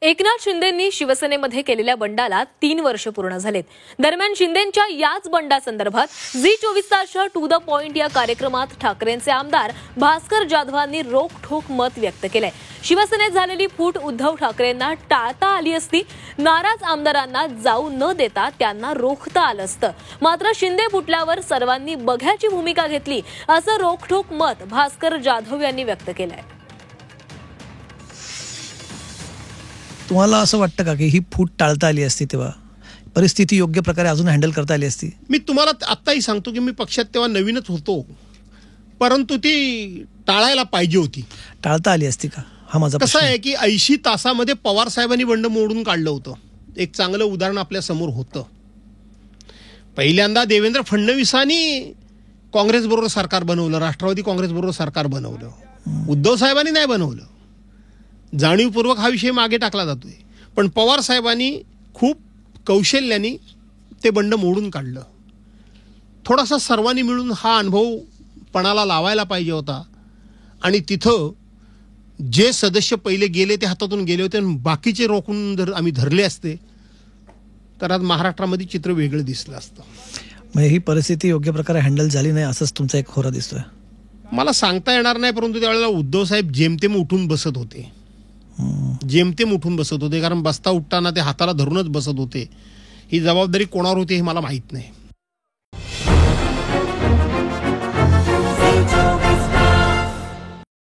एकनाथ शिंदेंनी शिवसेनेमध्ये केलेल्या बंडाला 3 वर्ष पूर्ण झालेत. दरम्यान शिंदेंच्या याच बंडासंदर्भात झी 24 तासच्या टू द पॉइंट या कार्यक्रमात ठाकरेंचे आमदार भास्कर जाधवांनी रोखठोक मत व्यक्त केलंय. शिवसेनेत झालेली फूट उद्धव ठाकरेंना टाळता आली असती. नाराज आमदारांना जाऊ न देता त्यांना रोखता आलं असतं. मात्र शिंदे फुटल्यावर सर्वांनी बघ्याची भूमिका घेतली असं रोखठोक मत भास्कर जाधव यांनी व्यक्त केलंय. तुम्हाला असं वाटतं का की ही फूट टाळता आली असती, तेव्हा परिस्थिती योग्य प्रकारे अजून हँडल करता आली असती? मी तुम्हाला आत्ताही सांगतो की मी पक्षात तेव्हा नवीनच होतो, परंतु ती टाळायला पाहिजे होती. टाळता आली असती का, हा माझा कसं आहे की 80 तासामध्ये पवार साहेबांनी बंड मोडून काढलं होतं. एक चांगलं उदाहरण आपल्या समोर होतं. पहिल्यांदा देवेंद्र फडणवीसांनी काँग्रेसबरोबर सरकार बनवलं, राष्ट्रवादी काँग्रेसबरोबर सरकार बनवलं. उद्धव साहेबांनी नाही बनवलं. जाणीवपूर्वक हा विषय मागे टाकला जातोय. पण पवार साहेबांनी खूप कौशल्याने ते बंड मोडून काढलं. थोडासा सर्वांनी मिळून हा अनुभव पणाला लावायला पाहिजे होता. आणि तिथं जे सदस्य पहिले गेले ते हातातून गेले होते आणि बाकीचे रोखून जर आम्ही धरले असते तर आज महाराष्ट्रामध्ये चित्र वेगळं दिसलं असतं. म्हणजे ही परिस्थिती योग्य प्रकारे हँडल झाली नाही असंच तुमचा एक खोरा दिसतोय. मला सांगता येणार नाही, परंतु त्यावेळेला उद्धव साहेब जेमतेम उठून बसत होते. जेमतेम उठून बसत होते, कारण बसता उठताना ते हाताला धरूनच बसत होते. ही जबाबदारी कोणावर होती हे मला माहीत नाही.